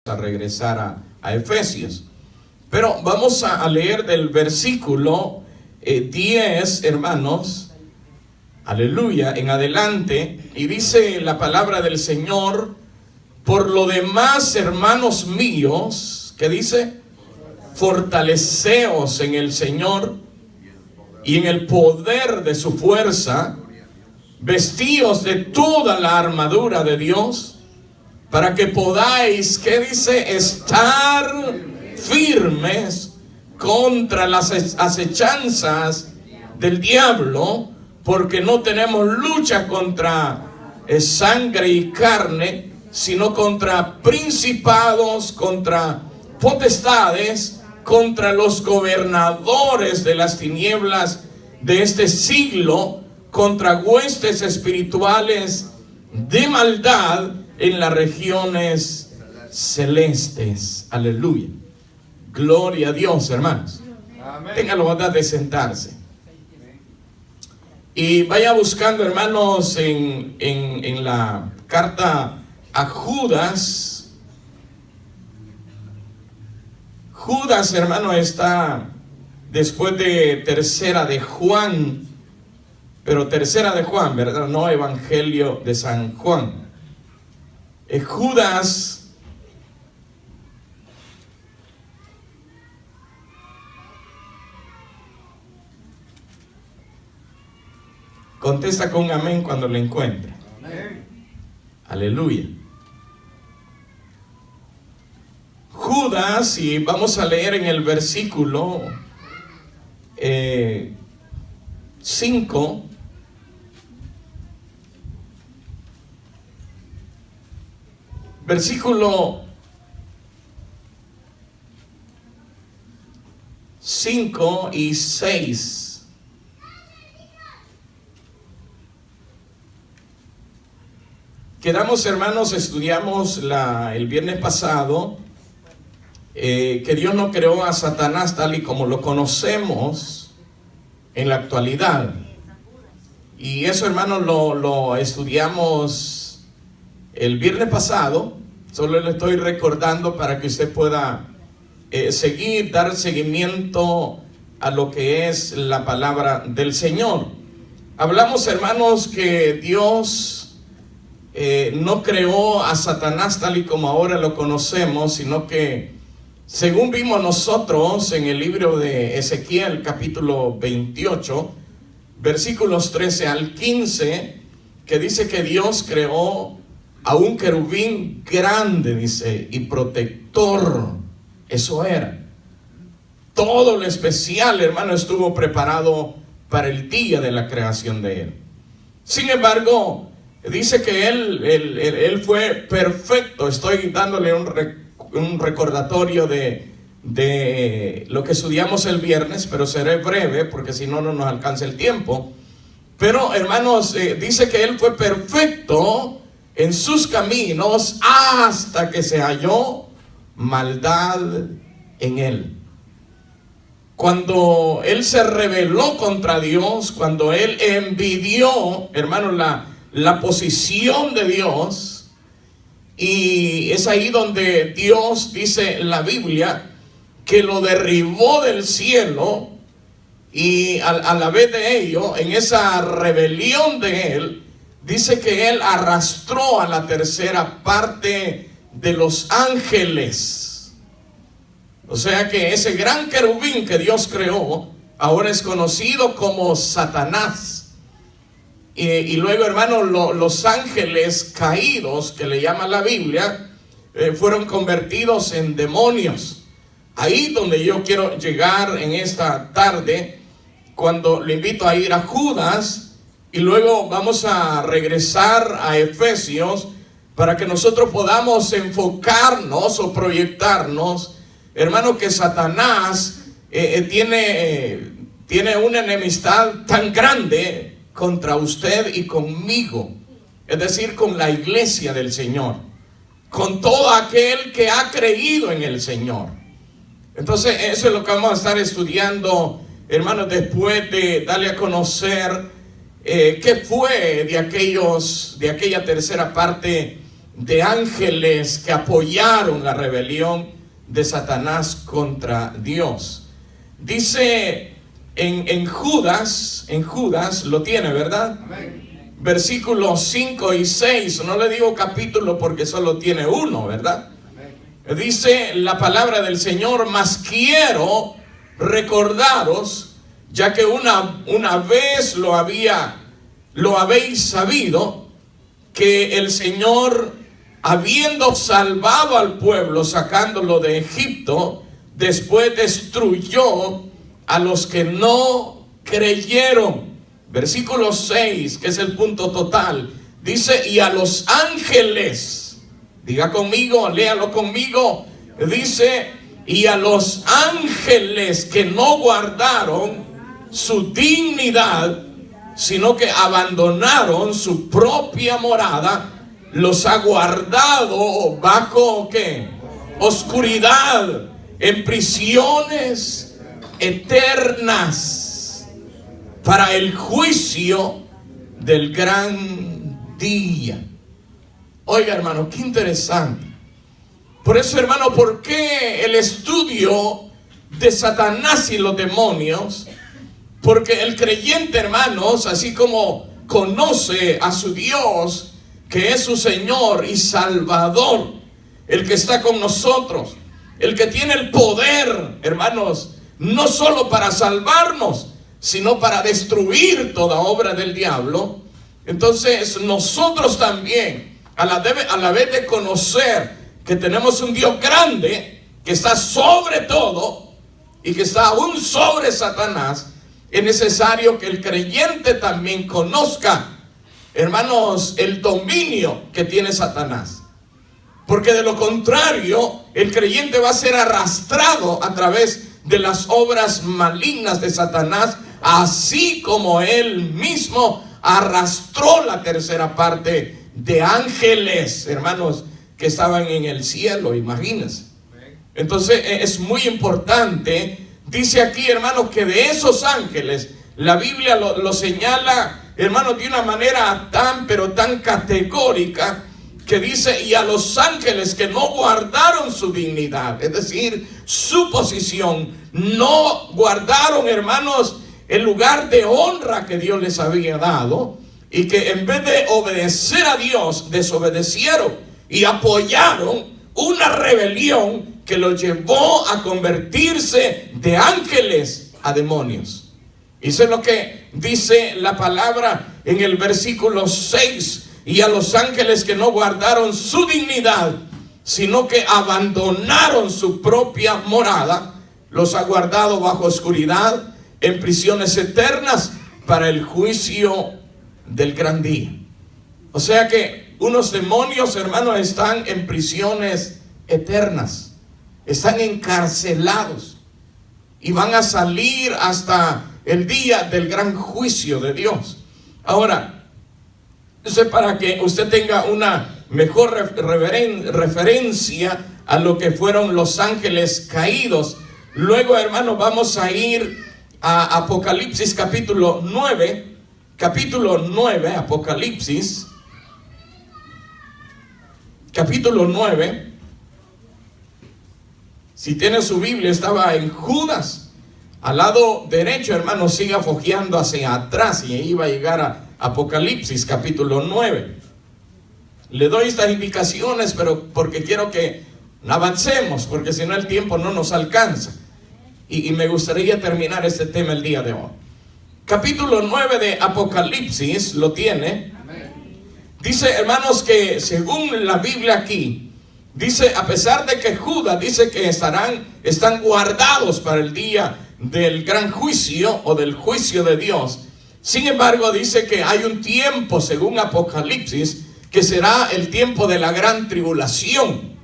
a regresar a Efesios. Pero vamos a leer del versículo 10, hermanos, aleluya, en adelante, y dice la palabra del Señor: por lo demás, hermanos míos, ¿qué dice? Fortaleceos en el Señor y en el poder de su fuerza, vestíos de toda la armadura de Dios, para que podáis, ¿qué dice? Estar firmes contra las acechanzas del diablo, porque no tenemos lucha contra sangre y carne, sino contra principados, contra potestades, contra los gobernadores de las tinieblas de este siglo, contra huestes espirituales de maldad en las regiones celestes. Aleluya. Gloria a Dios, hermanos. Tengan la bondad de sentarse. Y vaya buscando, hermanos, en la carta a Judas. Judas, hermano, está después de tercera de Juan, pero tercera de Juan, ¿verdad? No Evangelio de San Juan. Judas contesta con amén cuando lo encuentre. Amén. Aleluya. Judas, y vamos a leer en el versículo 5. Versículo 5 y 6. Quedamos, hermanos, estudiamos el viernes pasado que Dios no creó a Satanás tal y como lo conocemos en la actualidad. Y eso, hermanos, lo estudiamos el viernes pasado. Solo le estoy recordando para que usted pueda dar seguimiento a lo que es la palabra del Señor. Hablamos, hermanos, que Dios no creó a Satanás tal y como ahora lo conocemos, sino que según vimos nosotros en el libro de Ezequiel capítulo 28 versículos 13 al 15, que dice que Dios creó a un querubín grande, dice, y protector. Eso era. Todo lo especial, hermano, estuvo preparado para el día de la creación de él. Sin embargo, dice que él fue perfecto. Estoy dándole un recordatorio de lo que estudiamos el viernes, pero seré breve porque si no, no nos alcanza el tiempo. Pero, hermanos, dice que él fue perfecto en sus caminos hasta que se halló maldad en él. Cuando él se rebeló contra Dios, cuando él envidió, hermanos, la posición de Dios, y es ahí donde Dios, dice la Biblia, que lo derribó del cielo, y a la vez de ello, en esa rebelión de él, dice que él arrastró a la tercera parte de los ángeles. O sea que ese gran querubín que Dios creó ahora es conocido como Satanás. Y luego, hermanos, los ángeles caídos, que le llama la Biblia, fueron convertidos en demonios. Ahí donde yo quiero llegar en esta tarde, cuando le invito a ir a Judas, y luego vamos a regresar a Efesios, para que nosotros podamos enfocarnos o proyectarnos, hermano, que Satanás tiene una enemistad tan grande contra usted y conmigo, es decir, con la iglesia del Señor, con todo aquel que ha creído en el Señor. Entonces, eso es lo que vamos a estar estudiando, hermanos, después de darle a conocer qué fue de aquella tercera parte de ángeles que apoyaron la rebelión de Satanás contra Dios. Dice en Judas, lo tiene, ¿verdad? Amén. Versículos 5 y 6, no le digo capítulo porque solo tiene uno, ¿verdad? Amén. Dice la palabra del Señor: mas quiero recordaros, ya que una vez lo habéis sabido, que el Señor, habiendo salvado al pueblo, sacándolo de Egipto, después destruyó a los que no creyeron. Versículo 6, que es el punto total, dice: y a los ángeles, diga conmigo, léalo conmigo, dice: y a los ángeles que no guardaron su dignidad, sino que abandonaron su propia morada, los ha guardado bajo ¿qué? Oscuridad, en prisiones eternas, para el juicio del gran día. Oiga, hermano, qué interesante. Por eso, hermano, ¿por qué el estudio de Satanás y los demonios? Porque el creyente, hermanos, así como conoce a su Dios, que es su Señor y Salvador, el que está con nosotros, el que tiene el poder, hermanos, no solo para salvarnos, sino para destruir toda obra del diablo. Entonces nosotros también, a la vez de conocer que tenemos un Dios grande, que está sobre todo y que está aún sobre Satanás, es necesario que el creyente también conozca, hermanos, el dominio que tiene Satanás. Porque de lo contrario, el creyente va a ser arrastrado a través de las obras malignas de Satanás, así como él mismo arrastró la tercera parte de ángeles, hermanos, que estaban en el cielo, imagínense. Entonces es muy importante. Dice aquí, hermanos, que de esos ángeles, la Biblia lo señala, hermanos, de una manera pero tan categórica, que dice: y a los ángeles que no guardaron su dignidad, es decir, su posición, no guardaron, hermanos, el lugar de honra que Dios les había dado, y que en vez de obedecer a Dios, desobedecieron y apoyaron una rebelión que los llevó a convertirse de ángeles a demonios. Y eso es lo que dice la palabra en el versículo 6: y a los ángeles que no guardaron su dignidad, sino que abandonaron su propia morada, los ha guardado bajo oscuridad, en prisiones eternas, para el juicio del gran día. O sea que unos demonios, hermanos, están en prisiones eternas, están encarcelados y van a salir hasta el día del gran juicio de Dios. Ahora, eso es para que usted tenga una mejor referencia a lo que fueron los ángeles caídos. Luego, hermanos, vamos a ir a Apocalipsis capítulo 9. Capítulo 9, Apocalipsis capítulo 9. Si tiene su Biblia, estaba en Judas, al lado derecho, hermano, siga fojeando hacia atrás y ahí va a llegar a Apocalipsis capítulo 9. Le doy estas indicaciones, pero porque quiero que avancemos, porque si no el tiempo no nos alcanza, y me gustaría terminar este tema el día de hoy. Capítulo 9 de Apocalipsis, lo tiene. Dice, hermanos, que según la Biblia aquí, dice, a pesar de que Judas dice que están guardados para el día del gran juicio o del juicio de Dios, sin embargo dice que hay un tiempo, según Apocalipsis, que será el tiempo de la gran tribulación.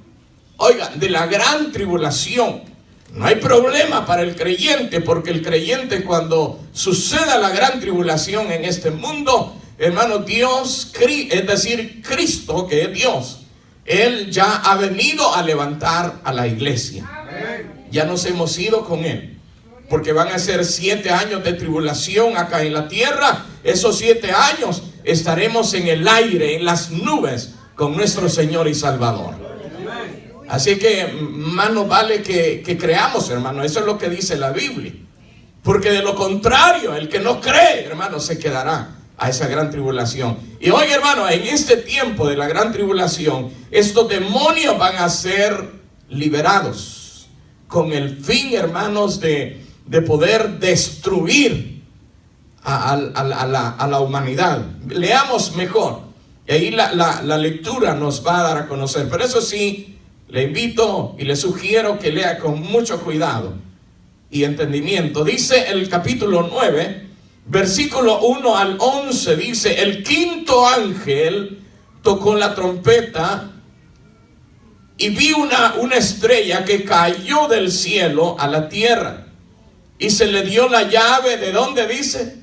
Oiga, de la gran tribulación. No hay problema para el creyente, porque el creyente, cuando suceda la gran tribulación en este mundo, hermano, Dios, es decir, Cristo, que es Dios, Él ya ha venido a levantar a la iglesia. Ya nos hemos ido con Él, porque van a ser 7 años de tribulación acá en la tierra. Esos 7 años estaremos en el aire, en las nubes, con nuestro Señor y Salvador. Así que más nos vale que creamos, hermano. Eso es lo que dice la Biblia. Porque de lo contrario, el que no cree, hermano, se quedará a esa gran tribulación. Y hoy, hermano, en este tiempo de la gran tribulación, estos demonios van a ser liberados con el fin, hermanos, de poder destruir a la humanidad. Leamos mejor. Y ahí la lectura nos va a dar a conocer. Pero eso sí, le invito y le sugiero que lea con mucho cuidado y entendimiento. Dice el capítulo 9, versículo 1 al 11, dice: el quinto ángel tocó la trompeta y vi una estrella que cayó del cielo a la tierra, y se le dio la llave. ¿De dónde dice?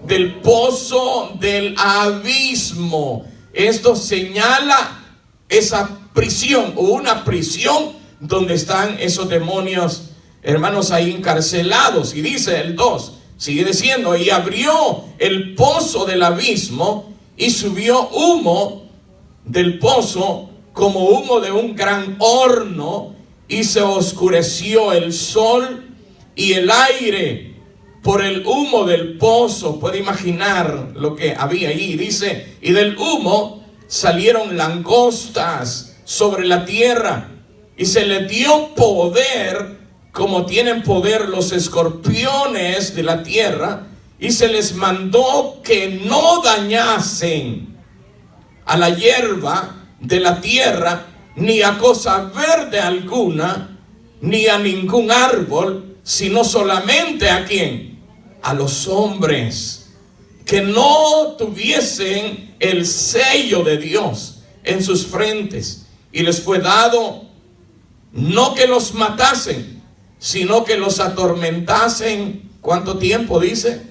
Del pozo del abismo. Esto señala esa prisión, o una prisión donde están esos demonios, hermanos, ahí encarcelados. Y dice el 2, sigue diciendo: y abrió el pozo del abismo, y subió humo del pozo como humo de un gran horno, y se oscureció el sol y el aire por el humo del pozo. Puede imaginar lo que había ahí. Dice: y del humo salieron langostas sobre la tierra, y se le dio poder como tienen poder los escorpiones de la tierra, y se les mandó que no dañasen a la hierba de la tierra, ni a cosa verde alguna, ni a ningún árbol, sino solamente ¿a quién? A los hombres que no tuviesen el sello de Dios en sus frentes. Y les fue dado no que los matasen, sino que los atormentasen. ¿Cuánto tiempo dice?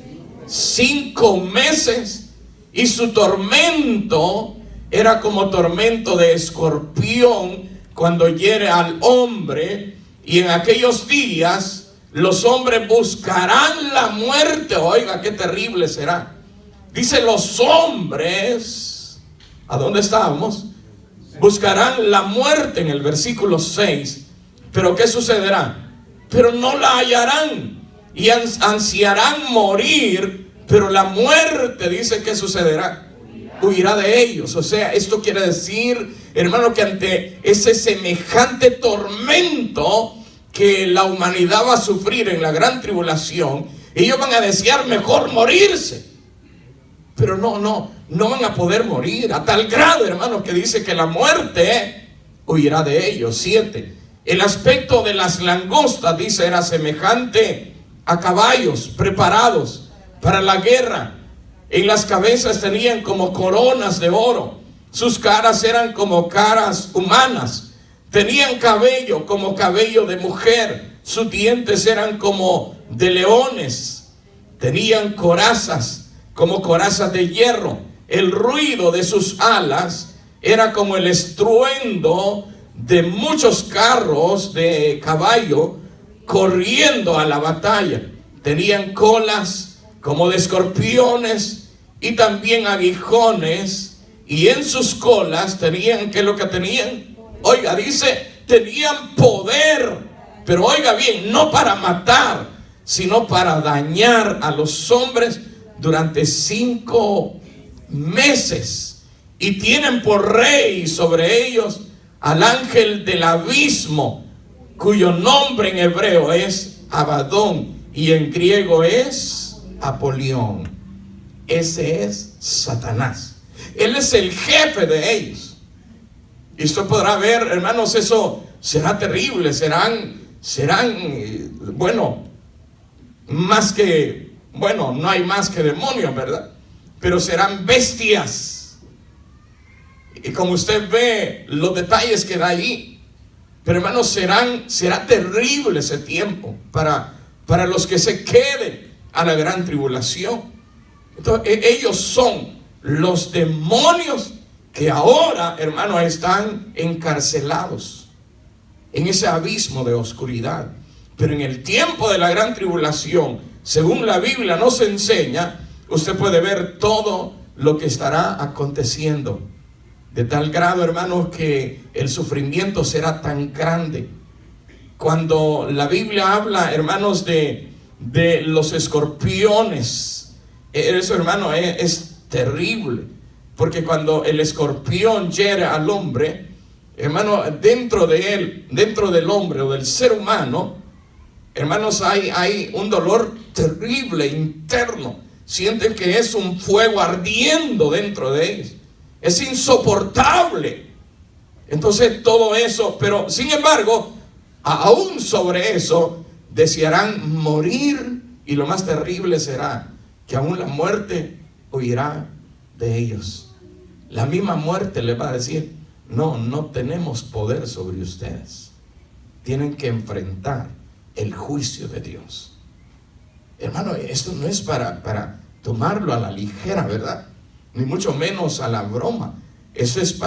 5 meses. Y su tormento era como tormento de escorpión cuando hiere al hombre. Y en aquellos días los hombres buscarán la muerte. Oiga, qué terrible será. Dice: los hombres, ¿a dónde estábamos? Buscarán la muerte en el versículo 6. Pero ¿qué sucederá? Pero no la hallarán, y ansiarán morir, pero la muerte, dice, ¿qué sucederá? Huirá de ellos. O sea, esto quiere decir, hermano, que ante ese semejante tormento que la humanidad va a sufrir en la gran tribulación, ellos van a desear mejor morirse. Pero no van a poder morir, a tal grado, hermanos, que dice que la muerte huirá de ellos. 7. El aspecto de las langostas, dice, era semejante a caballos preparados para la guerra. En las cabezas tenían como coronas de oro. Sus caras eran como caras humanas. Tenían cabello como cabello de mujer. Sus dientes eran como de leones. Tenían corazas como corazas de hierro. El ruido de sus alas era como el estruendo de muchos carros de caballo corriendo a la batalla. Tenían colas como de escorpiones y también aguijones, y en sus colas tenían, ¿qué es lo que tenían? Oiga, dice, tenían poder, pero oiga bien, no para matar, sino para dañar a los hombres durante 5 meses. Y tienen por rey sobre ellos al ángel del abismo, cuyo nombre en hebreo es Abadón y en griego es Apolión. Ese es Satanás. Él es el jefe de ellos. Y usted podrá ver, hermanos, eso será terrible. Serán, bueno, más que, bueno, no hay más que demonios, ¿verdad? Pero serán bestias. Y como usted ve los detalles que da ahí, pero hermanos, será terrible ese tiempo para los que se queden a la gran tribulación. Entonces, ellos son los demonios que ahora, hermanos, están encarcelados en ese abismo de oscuridad. Pero en el tiempo de la gran tribulación, según la Biblia nos enseña, usted puede ver todo lo que estará aconteciendo de tal grado, hermanos, que el sufrimiento será tan grande. Cuando la Biblia habla, hermanos, de los escorpiones, eso, hermano, es terrible, porque cuando el escorpión hiere al hombre, hermano, dentro de él, dentro del hombre o del ser humano, hermanos, hay un dolor terrible interno. Sienten que es un fuego ardiendo dentro de ellos. Es insoportable. Entonces todo eso, pero sin embargo, aún sobre eso, desearán morir, y lo más terrible será que aún la muerte huirá de ellos. La misma muerte les va a decir: no tenemos poder sobre ustedes. Tienen que enfrentar el juicio de Dios. Hermano, esto no es para tomarlo a la ligera, ¿verdad? Ni mucho menos a la broma. Eso es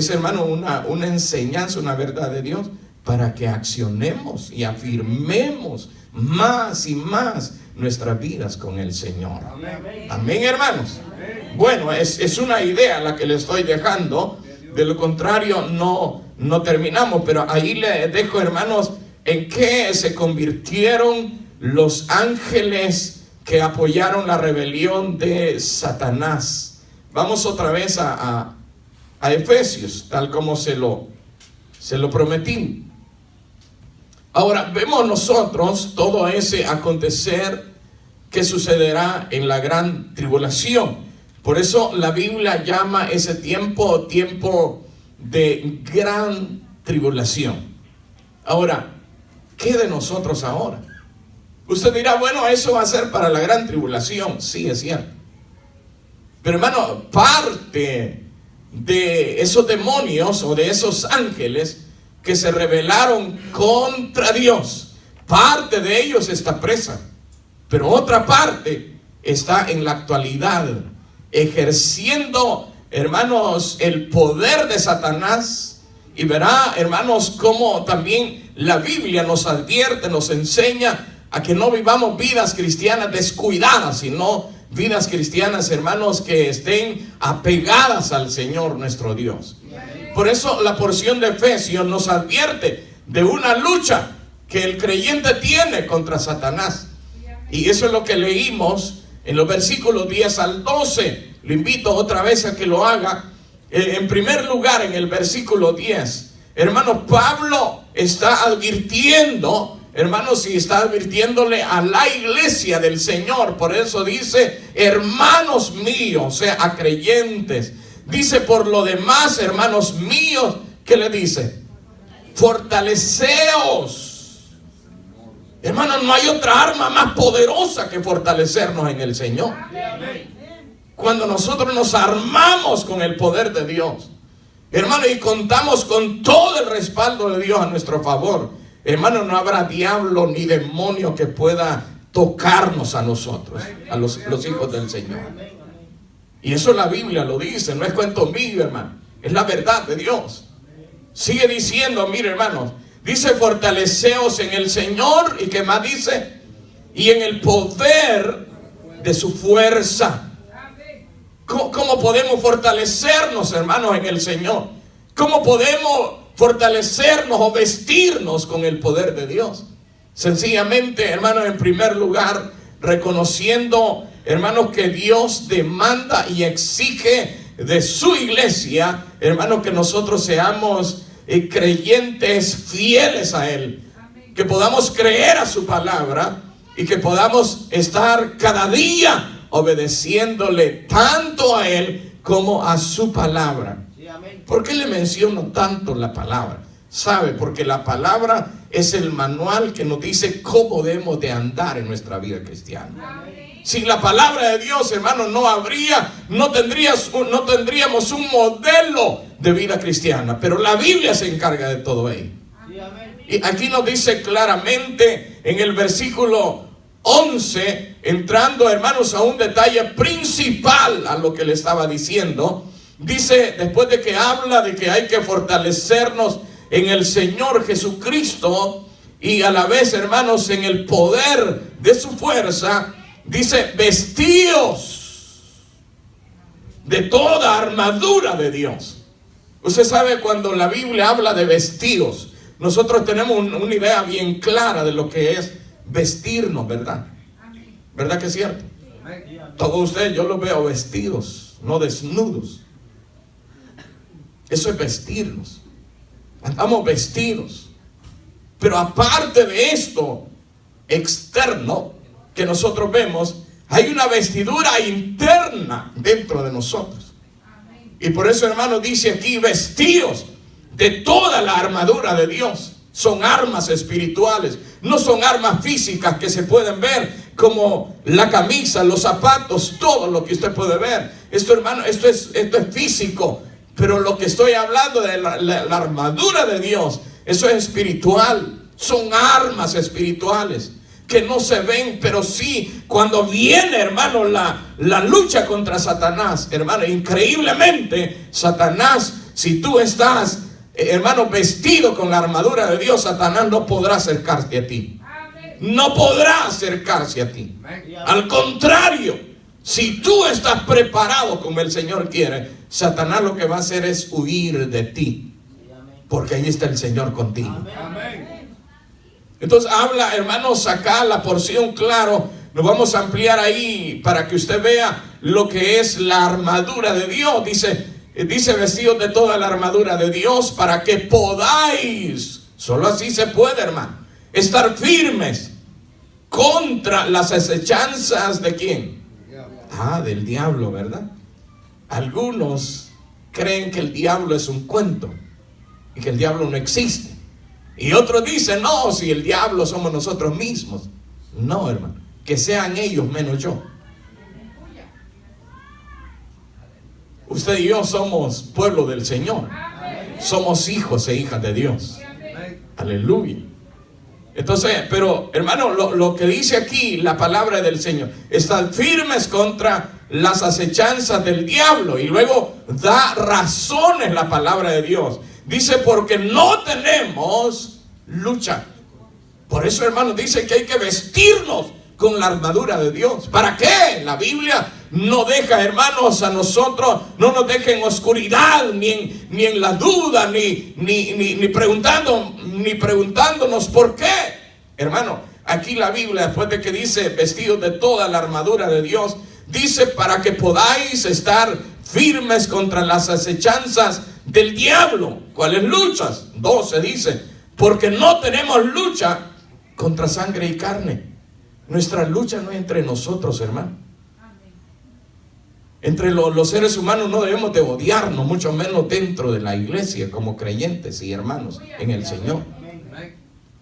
hermano, una enseñanza, una verdad de Dios, para que accionemos y afirmemos más y más nuestras vidas con el Señor. Amén, hermanos. Bueno, es una idea la que le estoy dejando. De lo contrario, no terminamos. Pero ahí le dejo, hermanos, en qué se convirtieron los ángeles que apoyaron la rebelión de Satanás. Vamos otra vez a Efesios, tal como se lo prometí. Ahora vemos nosotros todo ese acontecer que sucederá en la gran tribulación. Por eso la Biblia llama ese tiempo de gran tribulación. Ahora, ¿qué de nosotros ahora? Usted dirá, bueno, eso va a ser para la gran tribulación. Sí, es cierto. Pero hermano, parte de esos demonios o de esos ángeles que se rebelaron contra Dios, parte de ellos está presa, pero otra parte está en la actualidad ejerciendo, hermanos, el poder de Satanás. Y verá, hermanos, cómo también la Biblia nos advierte, nos enseña a que no vivamos vidas cristianas descuidadas, sino vidas cristianas, hermanos, que estén apegadas al Señor nuestro Dios. Por eso la porción de Efesios nos advierte de una lucha que el creyente tiene contra Satanás. Y eso es lo que leímos en los versículos 10 al 12. Lo invito otra vez a que lo haga. En primer lugar, en el versículo 10, hermano, Pablo está advirtiendo, hermanos, y está advirtiéndole a la iglesia del Señor. Por eso dice, hermanos míos, o sea, a creyentes. Dice, por lo demás, hermanos míos, ¿qué le dice? Fortaleceos. Hermanos, no hay otra arma más poderosa que fortalecernos en el Señor. Cuando nosotros nos armamos con el poder de Dios, hermano, y contamos con todo el respaldo de Dios a nuestro favor, hermano, no habrá diablo ni demonio que pueda tocarnos a nosotros, a los hijos del Señor. Y eso la Biblia lo dice, no es cuento mío, hermano, es la verdad de Dios. Sigue diciendo, mire, hermanos, dice, fortaleceos en el Señor, y ¿qué más dice? Y en el poder de su fuerza. ¿Cómo podemos fortalecernos, hermanos, en el Señor? ¿Cómo podemos fortalecernos o vestirnos con el poder de Dios? Sencillamente, hermanos, en primer lugar, reconociendo, hermanos, que Dios demanda y exige de su iglesia, hermanos, que nosotros seamos creyentes fieles a Él, que podamos creer a su palabra y que podamos estar cada día obedeciéndole tanto a Él como a su palabra. ¿Por qué le menciono tanto la palabra? ¿Sabe? Porque la palabra es el manual que nos dice cómo debemos de andar en nuestra vida cristiana. Sin la palabra de Dios, hermano, no tendríamos un modelo de vida cristiana. Pero la Biblia se encarga de todo ello. Y aquí nos dice claramente en el versículo 11, entrando, hermanos, a un detalle principal a lo que le estaba diciendo. Dice, después de que habla de que hay que fortalecernos en el Señor Jesucristo y a la vez, hermanos, en el poder de su fuerza, dice, vestíos. de toda armadura de Dios. Usted sabe, cuando la Biblia habla de vestidos, nosotros tenemos una idea bien clara de lo que es vestirnos, ¿verdad? ¿Verdad que es cierto? Todos ustedes, yo los veo vestidos, no desnudos. Eso es vestirnos. Andamos vestidos. Pero aparte de esto externo que nosotros vemos, hay una vestidura interna dentro de nosotros. Y por eso, hermano, dice aquí, vestidos de toda la armadura de Dios. Son armas espirituales, no son armas físicas que se pueden ver, como la camisa, los zapatos, todo lo que usted puede ver. Esto, hermano, esto es físico. Pero lo que estoy hablando de la armadura de Dios, eso es espiritual. Son armas espirituales que no se ven, pero sí, cuando viene, hermano, la lucha contra Satanás, hermano, increíblemente, Satanás, si tú estás, hermano, vestido con la armadura de Dios, Satanás no podrá acercarte a ti. No podrá acercarse a ti. Al contrario, si tú estás preparado como el Señor quiere, Satanás lo que va a hacer es huir de ti, porque ahí está el Señor contigo. Entonces habla, hermanos, acá la porción, claro, nos vamos a ampliar ahí para que usted vea lo que es la armadura de Dios. Dice vestidos de toda la armadura de Dios para que podáis, solo así se puede, hermano, estar firmes contra las acechanzas de ¿quién? Del diablo, ¿verdad? Algunos creen que el diablo es un cuento y que el diablo no existe. Y otros dicen, no, si el diablo somos nosotros mismos. No, hermano, que sean ellos menos yo. Usted y yo somos pueblo del Señor. Somos hijos e hijas de Dios. Aleluya. Entonces, pero hermano, lo que dice aquí la palabra del Señor, están firmes contra las acechanzas del diablo. Y luego da razones la palabra de Dios. Dice, porque no tenemos lucha. Por eso, hermano, dice que hay que vestirnos con la armadura de Dios. ¿Para qué? La Biblia no deja, hermanos, a nosotros, no nos deja en oscuridad, ni en la duda, ni preguntándonos por qué. Hermano, aquí la Biblia, después de que dice vestidos de toda la armadura de Dios, dice para que podáis estar firmes contra las acechanzas del diablo. ¿Cuáles luchas? 12 dice, porque no tenemos lucha contra sangre y carne. Nuestra lucha no es entre nosotros, hermano. Entre los seres humanos no debemos de odiarnos, mucho menos dentro de la iglesia como creyentes y hermanos en el Señor.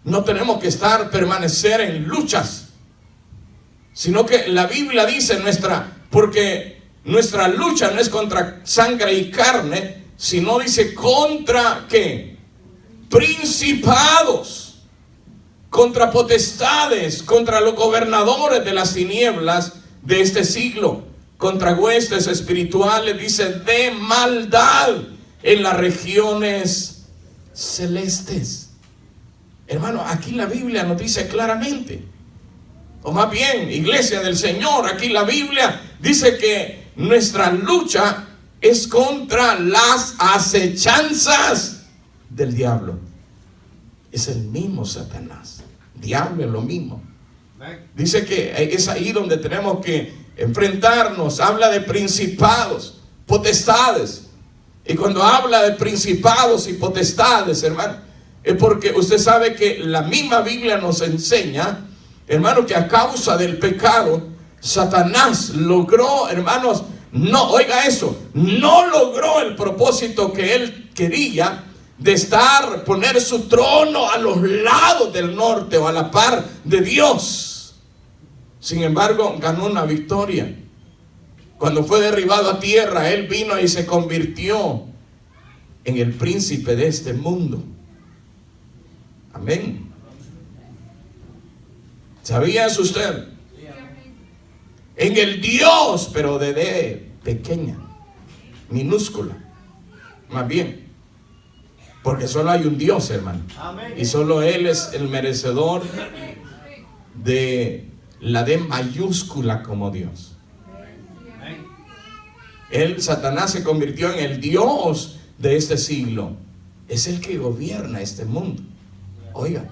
No tenemos que permanecer en luchas, sino que la Biblia dice porque nuestra lucha no es contra sangre y carne, sino dice contra ¿qué? Principados, contra potestades, contra los gobernadores de las tinieblas de este siglo, contra huestes espirituales, dice, de maldad en las regiones celestes. Hermano, aquí la Biblia nos dice claramente, o más bien, iglesia del Señor, aquí la Biblia dice que nuestra lucha es contra las acechanzas del diablo. Es el mismo Satanás. Diablo es lo mismo. Dice que es ahí donde tenemos que enfrentarnos. Habla de principados, potestades. Y cuando habla de principados y potestades, hermano, es porque usted sabe que la misma Biblia nos enseña, hermano, que a causa del pecado, Satanás logró, hermanos, no, oiga eso, no logró el propósito que él quería de poner su trono a los lados del norte o a la par de Dios. Sin embargo, ganó una victoria. Cuando fue derribado a tierra, él vino y se convirtió en el príncipe de este mundo. Amén. ¿Sabía eso usted? En el Dios, pero de D pequeña, minúscula, más bien. Porque solo hay un Dios, hermano. Y solo Él es el merecedor de la D mayúscula como Dios. Satanás se convirtió en el Dios de este siglo. Es el que gobierna este mundo. Oiga,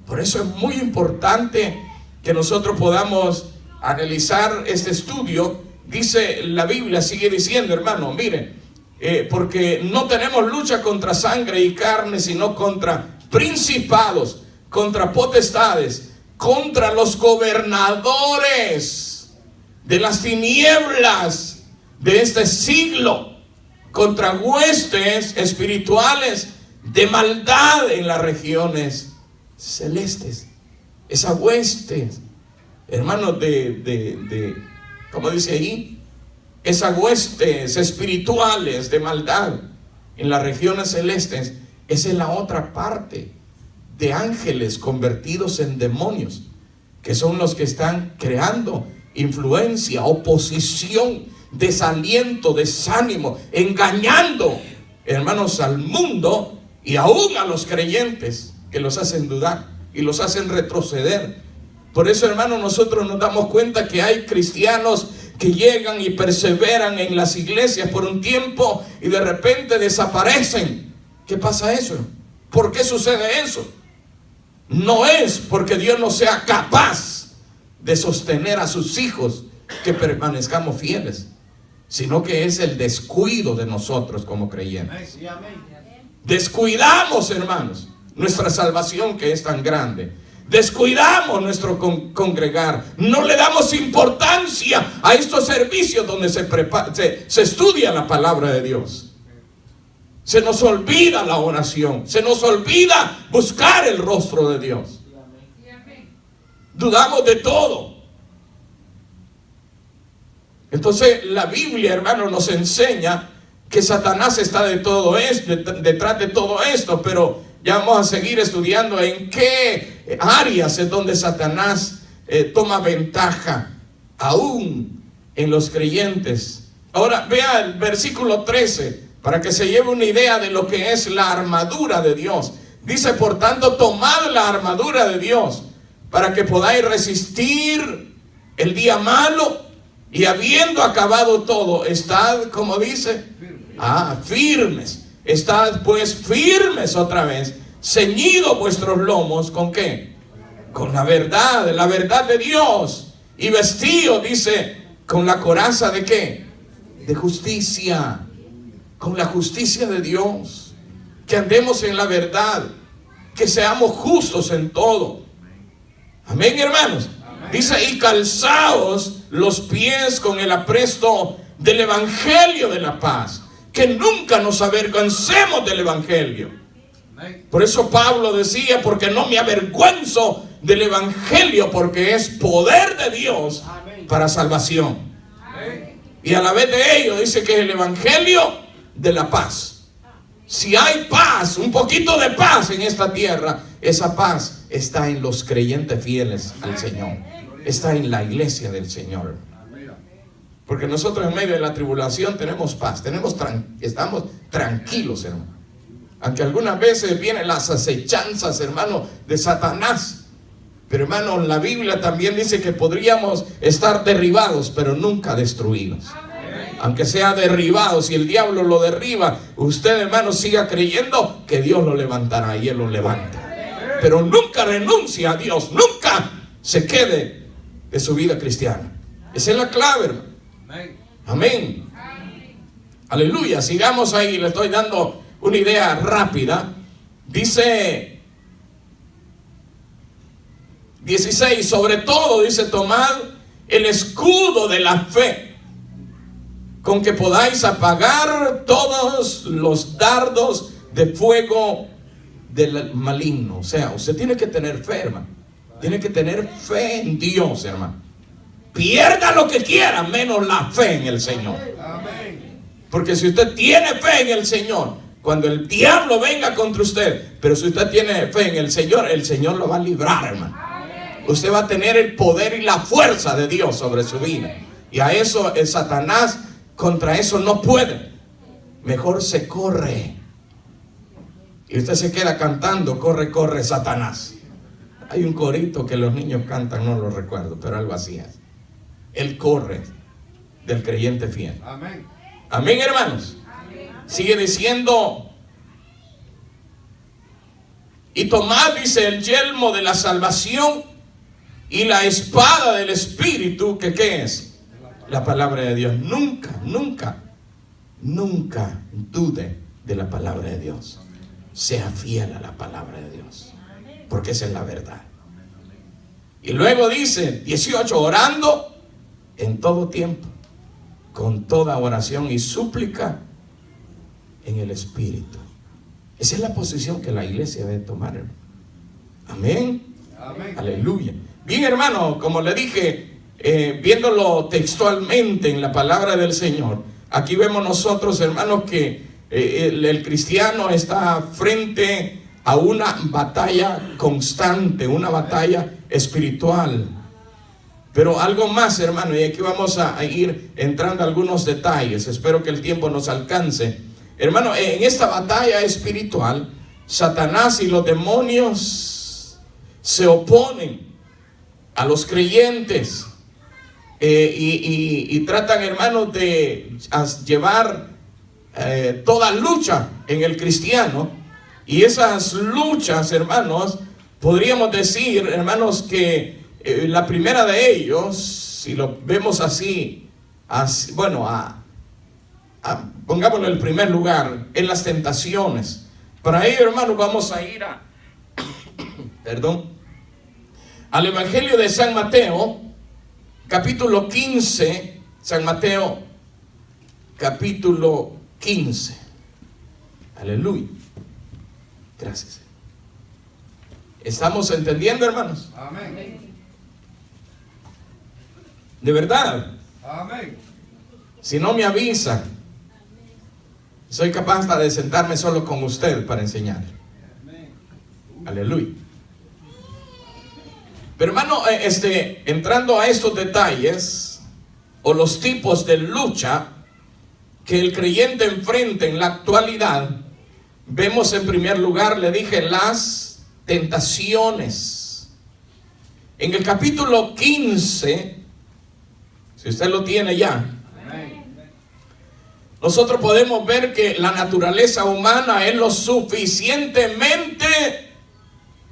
por eso es muy importante que nosotros podamos analizar este estudio. Dice la Biblia, sigue diciendo, hermano, miren, porque no tenemos lucha contra sangre y carne, sino contra principados, contra potestades, contra los gobernadores de las tinieblas de este siglo, contra huestes espirituales de maldad en las regiones celestes. Esas huestes, hermanos, ¿cómo dice ahí? Esas huestes espirituales de maldad en las regiones celestes, esa es la otra parte de ángeles convertidos en demonios, que son los que están creando influencia, oposición, desaliento, desánimo, engañando, hermanos, al mundo y aún a los creyentes, que los hacen dudar y los hacen retroceder. Por eso, hermanos, nosotros nos damos cuenta que hay cristianos que llegan y perseveran en las iglesias por un tiempo y de repente desaparecen. ¿Qué pasa eso? ¿Por qué sucede eso? No es porque Dios no sea capaz de sostener a sus hijos que permanezcamos fieles, sino que es el descuido de nosotros como creyentes. Descuidamos, hermanos, nuestra salvación, que es tan grande. Descuidamos nuestro congregar. No le damos importancia a estos servicios donde se estudia la palabra de Dios. Se nos olvida la oración. Se nos olvida buscar el rostro de Dios. Dudamos de todo. Entonces la Biblia, hermano, nos enseña que Satanás está detrás de todo esto, pero ya vamos a seguir estudiando en qué áreas es donde Satanás toma ventaja aún en los creyentes. Ahora vea el versículo 13 para que se lleve una idea de lo que es la armadura de Dios. Dice, por tanto, tomad la armadura de Dios para que podáis resistir el día malo, y habiendo acabado todo, estad, como dice, firmes. Estad pues firmes otra vez, ceñidos vuestros lomos, ¿con qué? Con la verdad de Dios, y vestidos, dice, con la coraza de ¿qué? De justicia, con la justicia de Dios, que andemos en la verdad, que seamos justos en todo. Amén, hermanos. Dice, y calzaos los pies con el apresto del evangelio de la paz. Que nunca nos avergoncemos del evangelio. Por eso Pablo decía, porque no me avergüenzo del evangelio, porque es poder de Dios para salvación. Y a la vez de ello dice que es el evangelio de la paz. Si hay paz, un poquito de paz en esta tierra, esa paz está en los creyentes fieles al Señor. Está en la iglesia del Señor. Porque nosotros en medio de la tribulación tenemos paz, estamos tranquilos, hermano. Aunque algunas veces vienen las acechanzas, hermano, de Satanás. Pero, hermano, la Biblia también dice que podríamos estar derribados, pero nunca destruidos. Aunque sea derribado, si el diablo lo derriba, usted, hermano, siga creyendo que Dios lo levantará, y Él lo levanta. Pero nunca renuncia a Dios, nunca se quede de su vida cristiana. Esa es la clave, hermano. Amén. Aleluya. Sigamos ahí, le estoy dando una idea rápida. Dice 16, sobre todo, dice, tomad el escudo de la fe, con que podáis apagar todos los dardos de fuego del maligno. O sea, usted tiene que tener fe, hermano. Tiene que tener fe en Dios, hermano. Pierda lo que quiera, menos la fe en el Señor. Porque si usted tiene fe en el Señor, cuando el diablo venga contra usted, pero si usted tiene fe en el Señor lo va a librar, hermano. Usted va a tener el poder y la fuerza de Dios sobre su vida. Y a eso el Satanás, contra eso no puede. Mejor se corre. Y usted se queda cantando, corre, corre, Satanás. Hay un corito que los niños cantan, no lo recuerdo, pero algo así es. Él corre del creyente fiel. Amén. Amén, hermanos. Amén. Sigue diciendo: y tomad, dice, el yelmo de la salvación y la espada del Espíritu, que ¿qué es? La palabra de Dios. Nunca, nunca, nunca dude de la palabra de Dios. Sea fiel a la palabra de Dios, porque esa es la verdad. Y luego dice 18, orando en todo tiempo, con toda oración y súplica en el Espíritu. Esa es la posición que la iglesia debe tomar, hermano. Amén. Amén. Aleluya. Bien, hermano, como le dije, viéndolo textualmente en la palabra del Señor, aquí vemos nosotros, hermanos, que el cristiano está frente a una batalla constante, una batalla espiritual. Pero algo más, hermano, y aquí vamos a ir entrando a algunos detalles. Espero que el tiempo nos alcance. Hermano, en esta batalla espiritual, Satanás y los demonios se oponen a los creyentes y tratan, hermanos, de llevar toda lucha en el cristiano. Y esas luchas, hermanos, podríamos decir, hermanos, que la primera de ellos, si lo vemos así bueno, pongámoslo en el primer lugar, en las tentaciones. Para ello, hermanos, vamos a ir al Evangelio de San Mateo, capítulo 15, San Mateo, capítulo 15. Aleluya. Gracias. ¿Estamos entendiendo, hermanos? Amén. De verdad. Amén. Si no me avisa, soy capaz hasta de sentarme solo con usted para enseñar. Aleluya. Pero, hermano, entrando a estos detalles o los tipos de lucha que el creyente enfrenta en la actualidad, vemos en primer lugar, le dije, las tentaciones. En el capítulo 15, si usted lo tiene ya, nosotros podemos ver que la naturaleza humana es lo suficientemente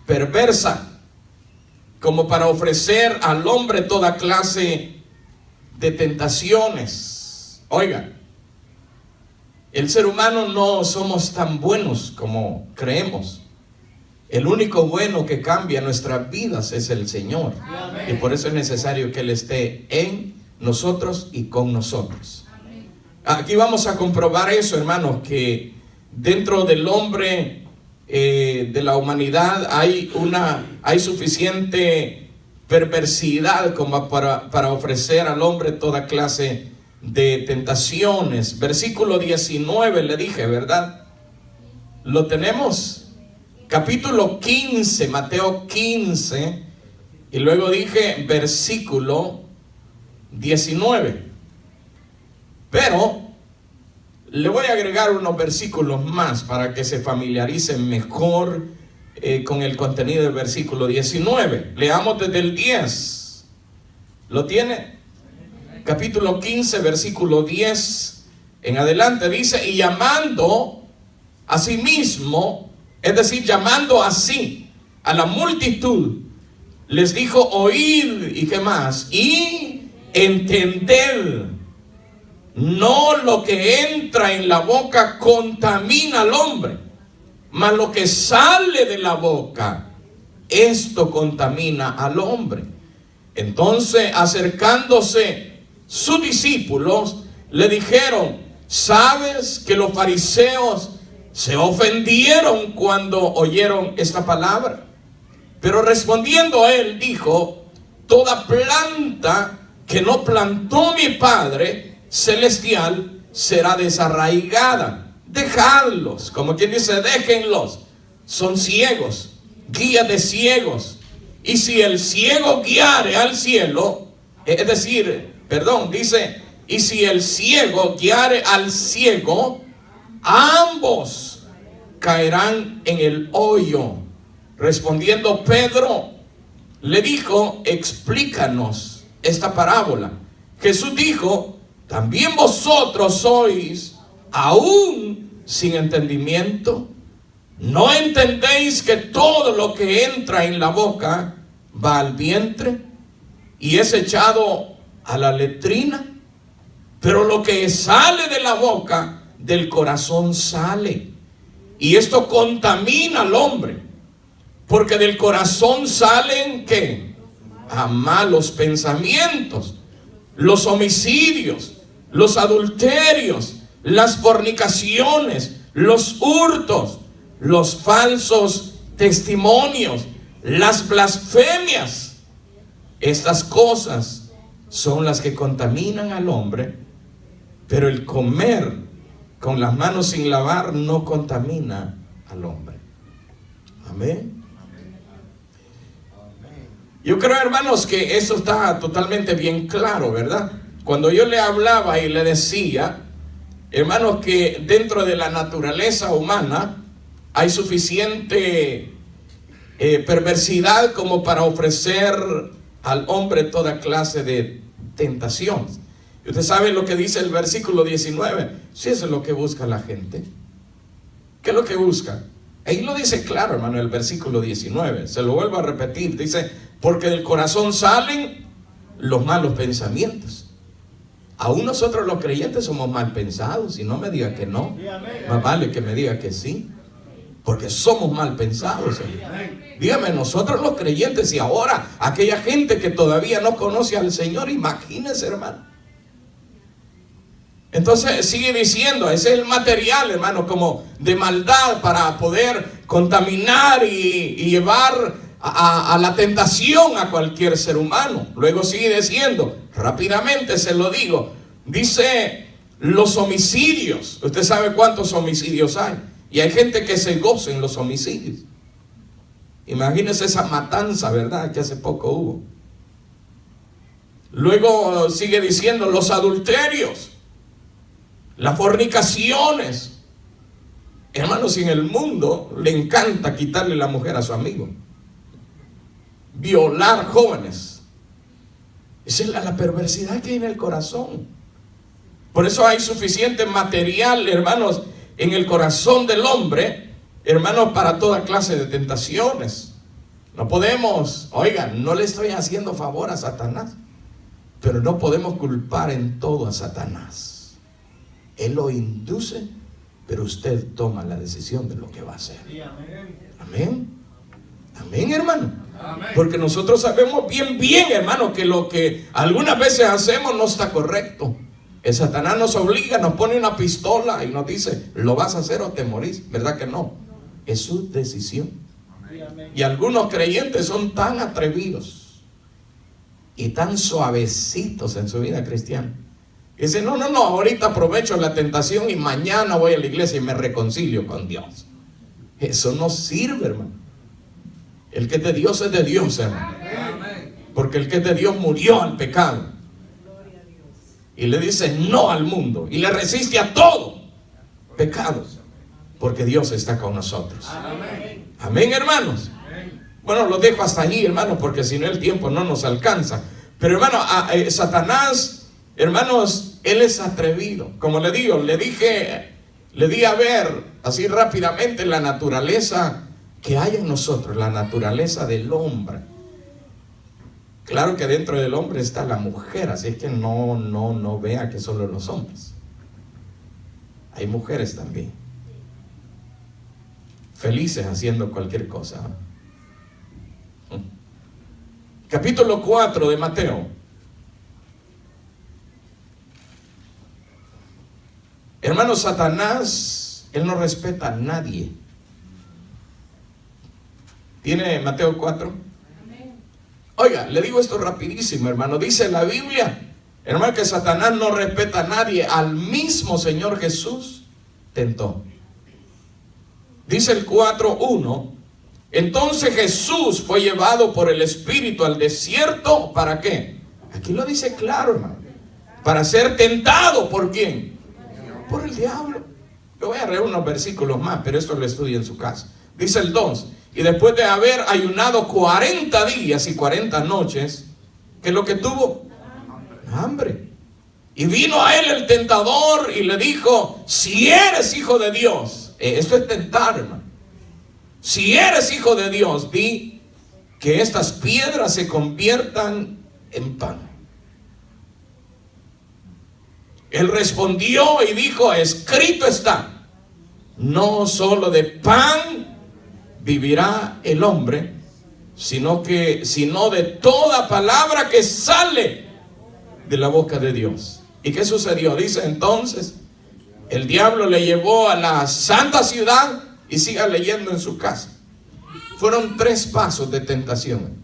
perversa como para ofrecer al hombre toda clase de tentaciones. Oiga, el ser humano no somos tan buenos como creemos. El único bueno que cambia nuestras vidas es el Señor. Y por eso es necesario que Él esté en nosotros y con nosotros. Aquí vamos a comprobar eso, hermanos, que dentro del hombre, de la humanidad, hay suficiente perversidad como para ofrecer al hombre toda clase de tentaciones. Versículo 19 le dije, ¿verdad? ¿Lo tenemos? Capítulo 15, Mateo 15, y luego dije versículo 19. Pero le voy a agregar unos versículos más para que se familiaricen mejor con el contenido del versículo 19. Leamos desde el 10. ¿Lo tiene? Capítulo 15, versículo 10 en adelante dice: y llamando a sí mismo, es decir, llamando así a la multitud, les dijo: oíd, ¿y qué más? Y entended. No lo que entra en la boca contamina al hombre, mas lo que sale de la boca, esto contamina al hombre. Entonces, acercándose sus discípulos, le dijeron: ¿sabes que los fariseos se ofendieron cuando oyeron esta palabra? Pero respondiendo él dijo: toda planta que no plantó mi Padre celestial será desarraigada. Dejadlos, como quien dice, déjenlos. Son ciegos, guías de ciegos. Y si el ciego guiare al cielo, es decir, dice, y si el ciego guiare al ciego, ambos caerán en el hoyo. Respondiendo Pedro, le dijo: explícanos esta parábola. Jesús dijo: ¿también vosotros sois aún sin entendimiento? ¿No entendéis que todo lo que entra en la boca va al vientre y es echado a la letrina? Pero lo que sale de la boca, del corazón sale. Y esto contamina al hombre. Porque del corazón salen, ¿qué? A malos pensamientos, los homicidios, los adulterios, las fornicaciones, los hurtos, los falsos testimonios, las blasfemias. Estas cosas son las que contaminan al hombre, pero el comer con las manos sin lavar no contamina al hombre. Amén. Yo creo, hermanos, que eso está totalmente bien claro, ¿verdad? Cuando yo le hablaba y le decía, hermanos, que dentro de la naturaleza humana hay suficiente perversidad como para ofrecer al hombre toda clase de tentaciones. Y usted sabe lo que dice el versículo 19. Si eso es lo que busca la gente. ¿Qué es lo que busca? Ahí lo dice claro, hermano, el versículo 19. Se lo vuelvo a repetir. Dice, porque del corazón salen los malos pensamientos. Aún nosotros los creyentes somos mal pensados. Y no me diga que no. Más vale que me diga que sí. Porque somos mal pensados. Dígame, nosotros los creyentes, y ahora aquella gente que todavía no conoce al Señor, imagínense, hermano. Entonces sigue diciendo, ese es el material, hermano, como de maldad para poder contaminar y llevar a la tentación a cualquier ser humano. Luego sigue diciendo, rápidamente se lo digo, dice los homicidios. Usted sabe cuántos homicidios hay. Y hay gente que se goza en los homicidios. Imagínense esa matanza, ¿verdad?, que hace poco hubo. Luego sigue diciendo los adulterios, las fornicaciones. Hermanos, en el mundo le encanta quitarle la mujer a su amigo, violar jóvenes. Esa es la perversidad que hay en el corazón. Por eso hay suficiente material, hermanos, en el corazón del hombre, hermanos, para toda clase de tentaciones. No podemos, oigan, no le estoy haciendo favor a Satanás, pero no podemos culpar en todo a Satanás. Él lo induce, pero usted toma la decisión de lo que va a hacer. Amén. Amén, hermano. Amén. Porque nosotros sabemos bien, hermano, que lo que algunas veces hacemos no está correcto. El Satanás nos obliga, nos pone una pistola y nos dice, lo vas a hacer o te morís. ¿Verdad que no? Es su decisión. Amén. Y algunos creyentes son tan atrevidos y tan suavecitos en su vida cristiana. Dicen, no, ahorita aprovecho la tentación y mañana voy a la iglesia y me reconcilio con Dios. Eso no sirve, hermano. El que es de Dios es de Dios, hermano. Amén. Porque el que es de Dios murió al pecado. Y le dice no al mundo. Y le resiste a todo pecado. Porque Dios está con nosotros. Amén. Amén, hermanos. Amén. Bueno, lo dejo hasta allí, hermanos, porque si no el tiempo no nos alcanza. Pero hermano, Satanás, hermanos, él es atrevido. Como le digo, le di a ver así rápidamente la naturaleza que hay en nosotros, la naturaleza del hombre. Claro que dentro del hombre está la mujer, así es que no vea que solo los hombres. Hay mujeres también, felices haciendo cualquier cosa. Capítulo 4 de Mateo. Hermano, Satanás, él no respeta a nadie. ¿Tiene Mateo 4? Oiga, le digo esto rapidísimo, hermano. Dice la Biblia, hermano, que Satanás no respeta a nadie. Al mismo Señor Jesús tentó. Dice el 4:1. Entonces Jesús fue llevado por el Espíritu al desierto. ¿Para qué? Aquí lo dice claro, hermano. Para ser tentado. ¿Por quién? Por el diablo. Yo voy a leer unos versículos más, pero esto lo estudia en su casa. Dice el 2. Y después de haber ayunado 40 días y 40 noches, ¿qué es lo que tuvo? Hambre. Y vino a él el tentador y le dijo: si eres hijo de Dios, esto es tentar, hermano. Si eres hijo de Dios, di que estas piedras se conviertan en pan. Él respondió y dijo: escrito está, no solo de pan vivirá el hombre, sino de toda palabra que sale de la boca de Dios. ¿Y qué sucedió? Dice entonces, el diablo le llevó a la santa ciudad, y siga leyendo en su casa. Fueron 3 pasos de tentación.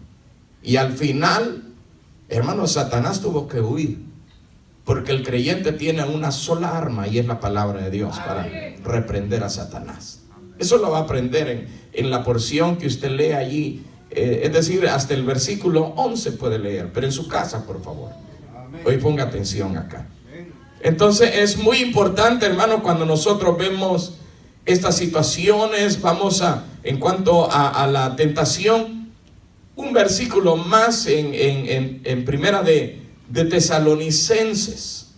Y al final, hermano, Satanás tuvo que huir. Porque el creyente tiene una sola arma, y es la palabra de Dios, para reprender a Satanás. Eso lo va a aprender en la porción que usted lee allí. Es decir, hasta el versículo 11 puede leer. Pero en su casa, por favor. Hoy ponga atención acá. Entonces es muy importante, hermano, cuando nosotros vemos estas situaciones, en cuanto a la tentación, un versículo más en primera de Tesalonicenses.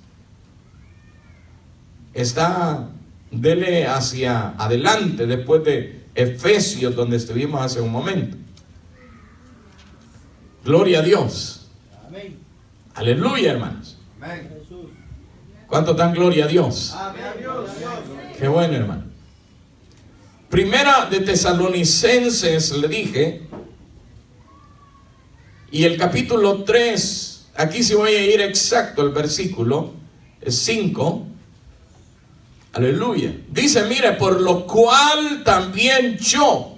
Dele hacia adelante, después de Efesios, donde estuvimos hace un momento. Gloria a Dios. Amén. Aleluya, hermanos. Amén. ¿Cuánto dan gloria a Dios? Amén. Qué bueno, hermano. Primera de Tesalonicenses, le dije, y el capítulo 3, aquí sí voy a ir exacto al versículo 5. Aleluya. Dice: mire, por lo cual también yo,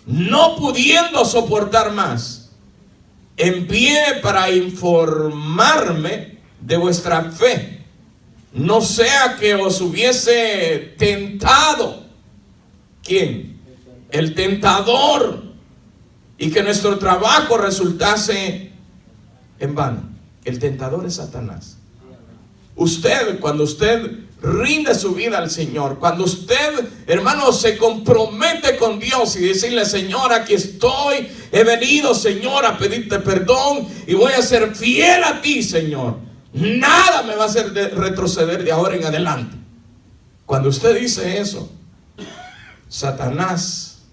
no pudiendo soportar más, envié para informarme de vuestra fe, no sea que os hubiese tentado. ¿Quién? El tentador, y que nuestro trabajo resultase en vano. El tentador es Satanás. Cuando usted rinde su vida al Señor, cuando usted, hermano, se compromete con Dios y decirle: Señor, aquí estoy, he venido, Señor, a pedirte perdón y voy a ser fiel a ti, Señor, nada me va a hacer retroceder de ahora en adelante. Cuando usted dice eso, Satanás,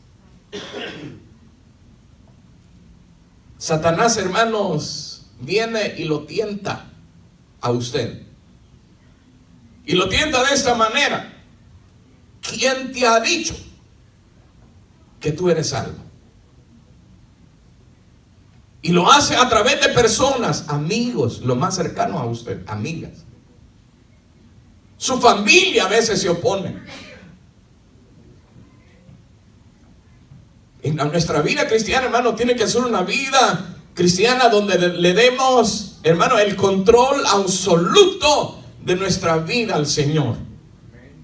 hermanos, viene y lo tienta a usted. Y lo tienta de esta manera: ¿quién te ha dicho que tú eres salvo? Y lo hace a través de personas, amigos, lo más cercano a usted, amigas. Su familia a veces se opone. En nuestra vida cristiana, hermano, tiene que ser una vida cristiana donde le demos, hermano, el control absoluto de nuestra vida al Señor.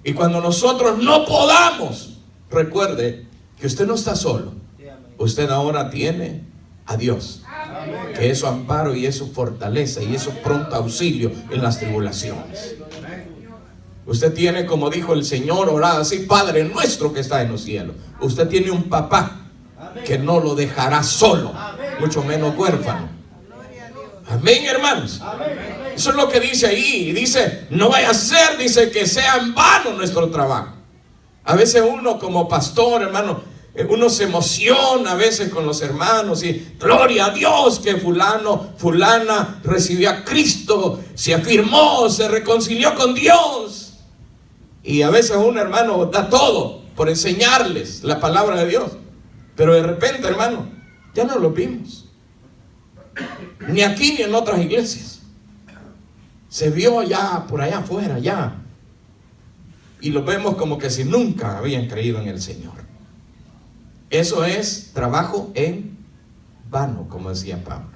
Y cuando nosotros no podamos, recuerde que usted no está solo. Usted ahora tiene a Dios, que es su amparo y es su fortaleza y es su pronto auxilio en las tribulaciones. Usted tiene, como dijo el Señor, orad así: Padre nuestro que está en los cielos. Usted tiene un papá que no lo dejará solo, mucho menos huérfano. Amén, hermanos. Eso es lo que dice ahí. Dice: no vaya a ser, dice, que sea en vano nuestro trabajo. A veces uno como pastor, hermano, uno se emociona a veces con los hermanos y gloria a Dios que fulana recibió a Cristo, se afirmó, se reconcilió con Dios. Y a veces un hermano da todo por enseñarles la palabra de Dios, pero de repente, hermano, ya no lo vimos, ni aquí ni en otras iglesias. Se vio ya por allá afuera, ya, y lo vemos como que si nunca habían creído en el Señor. Eso es trabajo en vano, como decía Pablo.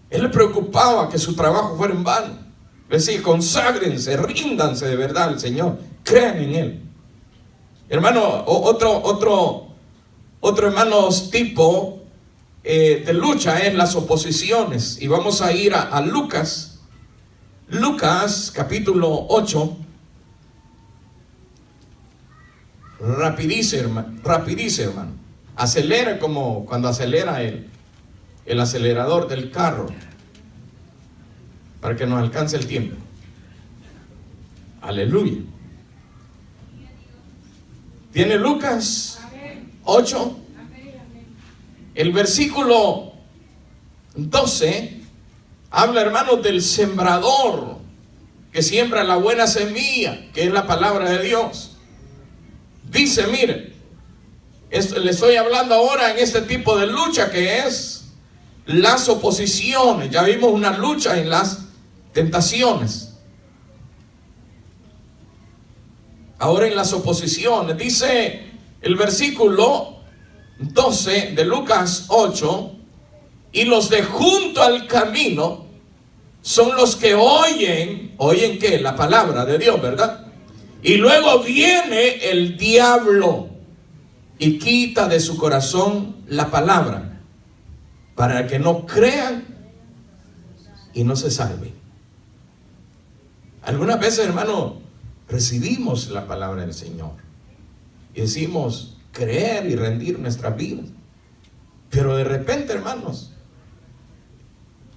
Él le preocupaba que su trabajo fuera en vano. Decía: conságrense, ríndanse de verdad al Señor, crean en Él. Hermano, otro hermanos tipo de lucha es las oposiciones. Y vamos a ir a Lucas capítulo 8. Rapidice, hermano. Acelera como cuando acelera el acelerador del carro. para que nos alcance el tiempo. Aleluya. ¿Tiene Lucas 8? El versículo 12 habla, hermanos, del sembrador que siembra la buena semilla, que es la palabra de Dios. Dice, mire, le estoy hablando ahora en este tipo de lucha que es las oposiciones. Ya vimos una lucha en las tentaciones. Ahora en las oposiciones, dice el versículo 12 de Lucas 8, y los de junto al camino son los que oyen ¿qué? La palabra de Dios, ¿verdad? Y luego viene el diablo y quita de su corazón la palabra, para que no crean y no se salven. Algunas veces, hermano, recibimos la palabra del Señor y decimos creer y rendir nuestras vidas, pero de repente, hermanos,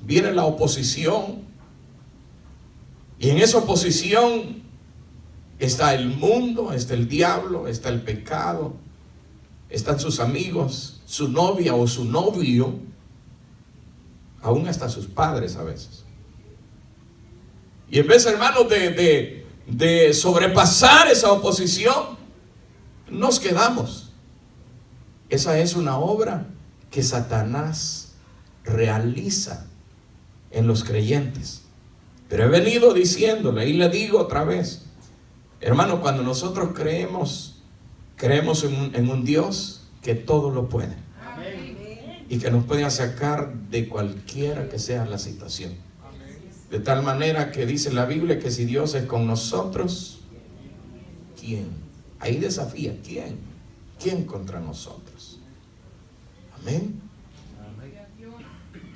viene la oposición, y en esa oposición está el mundo, está el diablo, está el pecado, están sus amigos, su novia o su novio, aún hasta sus padres a veces. Y en vez, hermanos, de sobrepasar esa oposición, nos quedamos. Esa es una obra que Satanás realiza en los creyentes. Pero he venido diciéndole y le digo otra vez, hermano, cuando nosotros creemos en un Dios que todo lo puede. Amén. Y que nos puede sacar de cualquiera que sea la situación. De tal manera que dice la Biblia que si Dios es con nosotros, ¿quién? Ahí desafía, ¿quién? ¿Quién contra nosotros? Amén.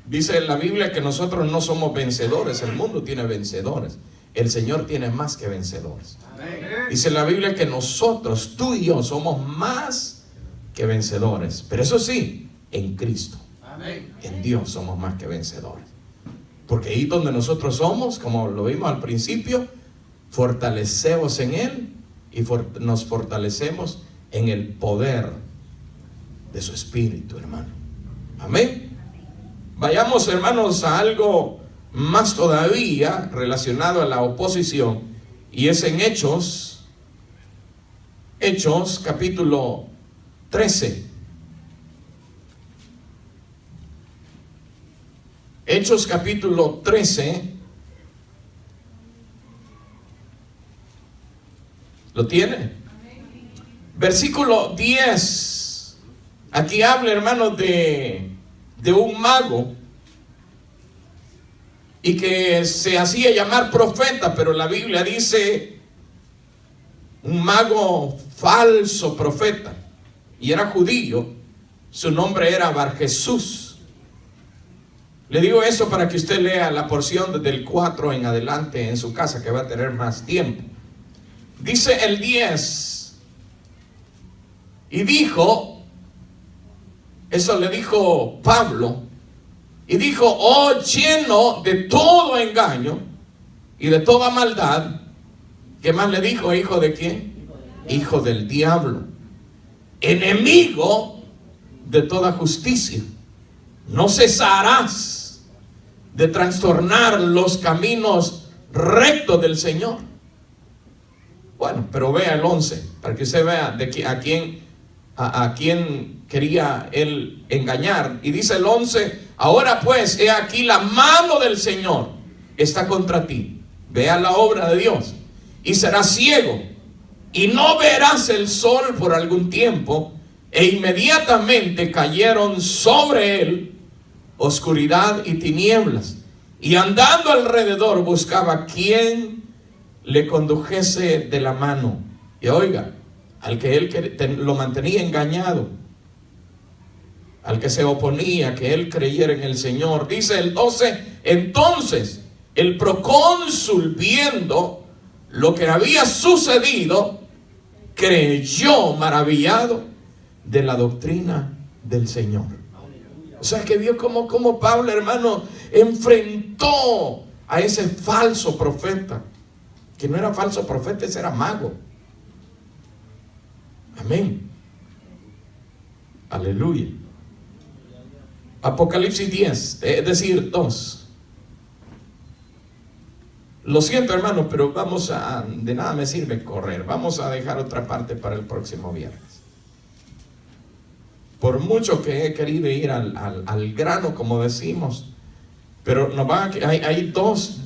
Dice en la Biblia que nosotros no somos vencedores, el mundo tiene vencedores, el Señor tiene más que vencedores. Dice la Biblia que nosotros, tú y yo, somos más que vencedores, pero eso sí, en Cristo, en Dios somos más que vencedores. Porque ahí donde nosotros somos, como lo vimos al principio, fortalecemos en Él y nos fortalecemos en el poder de su Espíritu, hermano. Amén. Vayamos, hermanos, a algo más todavía relacionado a la oposición, y es en Hechos capítulo 13. Hechos capítulo 13. ¿Lo tiene? Versículo 10. Aquí habla, hermanos, de un mago y que se hacía llamar profeta, pero la Biblia dice un mago falso profeta, y era judío. Su nombre era Barjesús. Le digo eso para que usted lea la porción desde el 4 en adelante en su casa, que va a tener más tiempo. Dice el 10, y dijo, eso le dijo Pablo, y dijo, oh, lleno de todo engaño y de toda maldad. ¿Qué más le dijo? ¿Hijo de quién? Hijo del diablo, enemigo de toda justicia. No cesarás de trastornar los caminos rectos del Señor. Bueno, pero vea el 11, para que usted vea a quién quería él engañar. Y dice el 11, ahora pues, he aquí la mano del Señor está contra ti. Vea la obra de Dios. Y serás ciego, y no verás el sol por algún tiempo. E inmediatamente cayeron sobre él oscuridad y tinieblas, y andando alrededor buscaba quien le condujese de la mano. Y oiga, al que él lo mantenía engañado, al que se oponía que él creyera en el Señor. Dice el 12, entonces el procónsul, viendo lo que había sucedido, creyó maravillado de la doctrina del Señor. O sea que vio cómo Pablo, hermano, enfrentó a ese falso profeta, que no era falso profeta, ese era mago. Amén. Aleluya. Apocalipsis 10, es decir, 2. Lo siento, hermano, pero de nada me sirve correr. Vamos a dejar otra parte para el próximo viernes. Por mucho que he querido ir al grano, como decimos, pero hay dos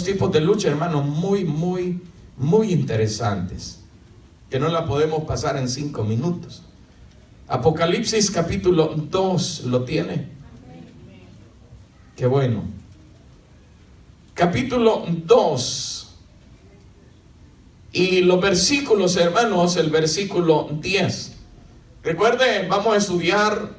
tipos de lucha, hermano, muy interesantes, que no la podemos pasar en 5 minutos. Apocalipsis capítulo 2, ¿lo tiene? Qué bueno. Capítulo 2 y los versículos, hermanos, el versículo 10. Recuerden, vamos a estudiar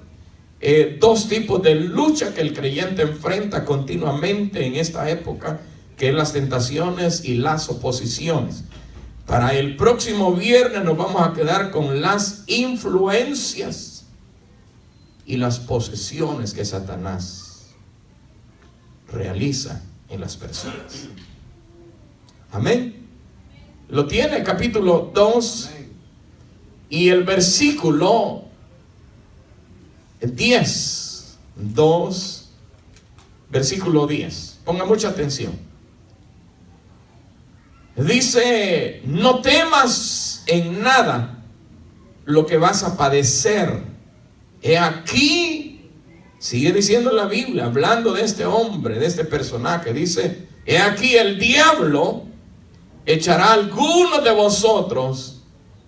2 tipos de lucha que el creyente enfrenta continuamente en esta época, que es las tentaciones y las oposiciones. Para el próximo viernes nos vamos a quedar con las influencias y las posesiones que Satanás realiza en las personas. Amén. Lo tiene, capítulo 2 y el versículo 10. 2, versículo 10. Ponga mucha atención. Dice: no temas en nada lo que vas a padecer. He aquí, sigue diciendo la Biblia, hablando de este hombre, de este personaje, dice: he aquí el diablo echará a algunos de vosotros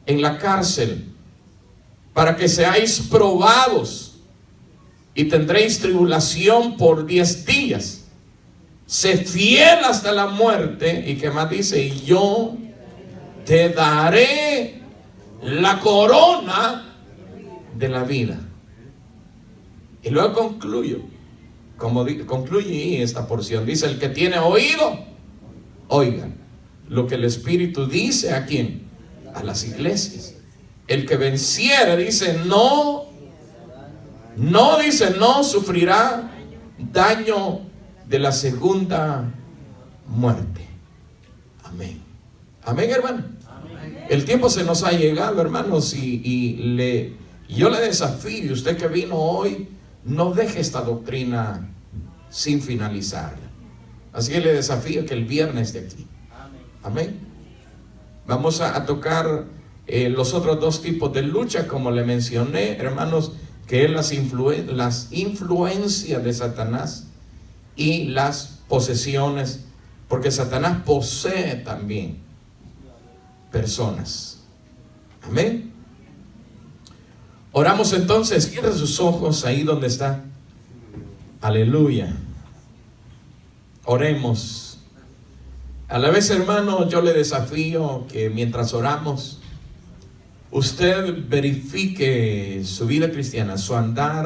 en la cárcel para que seáis probados y tendréis tribulación por 10 días. Sé fiel hasta la muerte. ¿Y qué más dice? Y yo te daré la corona de la vida. Y luego concluye esta porción. Dice: el que tiene oído, oiga lo que el Espíritu dice ¿a quién? A las iglesias. El que venciere, dice, no sufrirá daño de la segunda muerte. Amén. Amén, hermano. Amén. El tiempo se nos ha llegado, hermanos, y yo le desafío, usted que vino hoy, no deje esta doctrina sin finalizarla. Así que le desafío que el viernes de aquí. Amén. Vamos a tocar los otros 2 tipos de lucha, como le mencioné, hermanos, que es las influencias de Satanás y las posesiones, porque Satanás posee también personas. Amén. Oramos entonces. Cierre sus ojos ahí donde está. Aleluya. Oremos. A la vez, hermano, yo le desafío que mientras oramos, usted verifique su vida cristiana, su andar.